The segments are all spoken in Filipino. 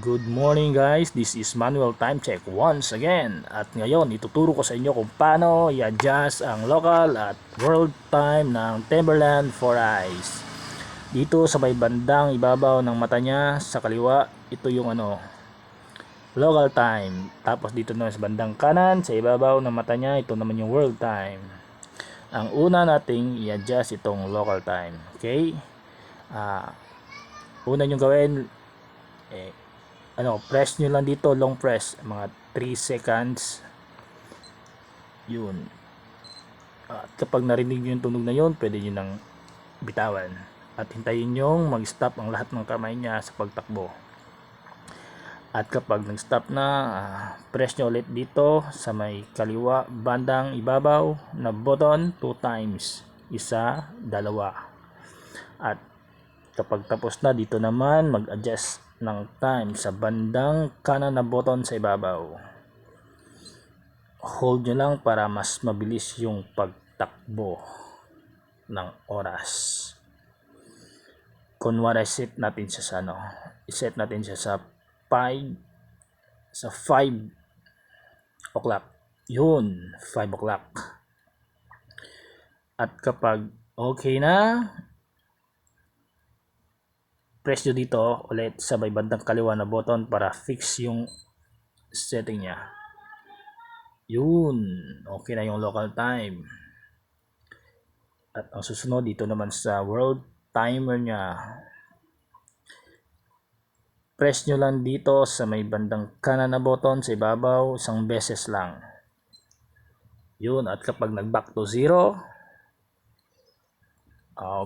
Good morning guys, this is Manual Time Check once again. At ngayon, ituturo ko sa inyo kung paano i-adjust ang local at world time ng Timberland 4Eyes. Dito sa may bandang ibabaw ng mata niya, sa kaliwa, ito yung local time. Tapos dito naman sa bandang kanan, sa ibabaw ng mata niya, ito naman yung world time. Ang una nating i-adjust itong local time. Okay? Una nyo gawin, press nyo lang dito, long press, mga 3 seconds. Yun. At kapag narinig nyo yung tunog na yun, pwede nyo nang bitawan. At hintayin nyo mag-stop ang lahat ng kamay niya sa pagtakbo. At kapag nag-stop na, press nyo ulit dito sa may kaliwa bandang ibabaw na button 2 times. Isa, dalawa. At kapag tapos na, dito naman mag-adjust ng time sa bandang kanan na button sa ibabaw. Hold nyo lang para mas mabilis yung pagtakbo ng oras. Kunwari set natin siya sa i-set natin siya sa 5 o'clock. Yun, 5 o'clock. At kapag okay na, press nyo dito ulit sa may bandang kaliwa na button para fix yung setting niya. Yun, okay na yung local time. At ang susunod dito naman sa world timer niya, press nyo lang dito sa may bandang kanan na button sa ibabaw, isang beses lang. Yun, at kapag nag back to 0,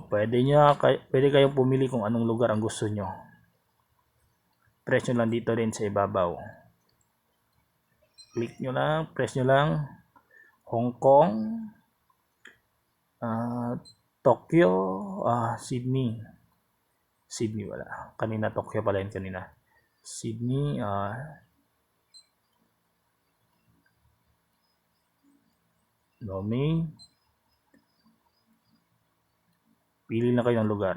pwede kayong pumili kung anong lugar ang gusto nyo. Press nyo lang dito rin sa ibabaw. Click nyo lang, press nyo lang. Hong Kong, Tokyo, Sydney wala. Kanina Tokyo pala yun kanina. Sydney, domain. Pili na kayo ng lugar.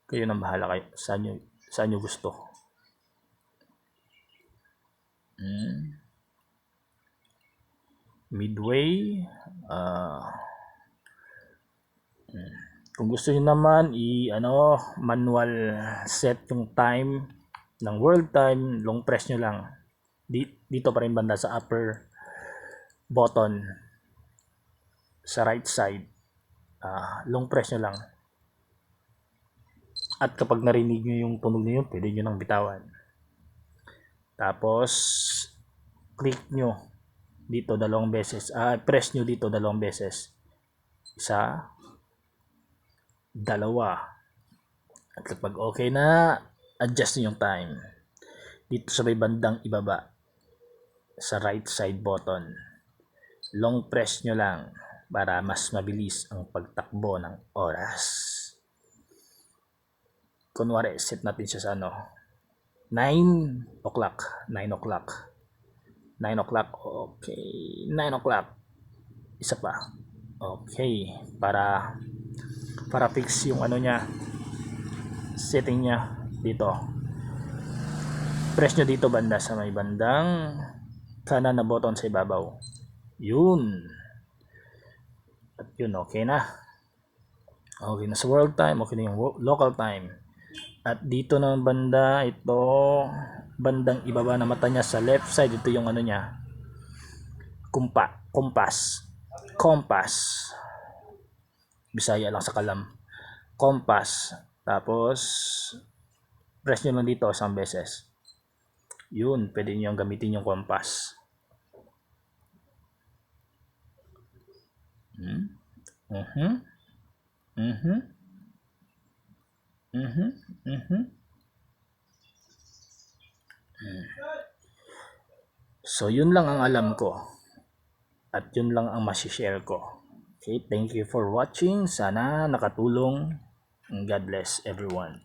Kayo nang bahala kayo. Saan nyo gusto. Midway. Kung gusto niyo naman manual set yung time ng world time, long press nyo lang dito pa rin banda sa upper button sa right side. Long press nyo lang, at kapag narinig nyo yung tunog na yun, pwede nyo nang bitawan. Tapos click nyo dito dalawang beses, press nyo dito dalawang beses, isa, dalawa. At kapag okay na, adjust nyo yung time dito sa may bandang ibaba sa right side button. Long press nyo lang para mas mabilis ang pagtakbo ng oras. Kunwari set natin siya sa 9 o'clock. Okay, 9 o'clock. Isa pa. Okay, para fix yung niya, setting niya dito. Press nyo dito banda sa may bandang kanan na button sa ibabaw. Yun. At yun, okay na. Okay na sa world time, okay na yung local time. At dito na banda, ito bandang ibaba na mata niya sa left side, ito yung niya, compass. Bisaya lang sa kalam. Compass. Tapos press nyo lang dito isang beses. Yun, pwede nyo gamitin yung compass. So yun lang ang alam ko, at yun lang ang masishare ko. Okay, thank you for watching. Sana nakatulong. God bless everyone.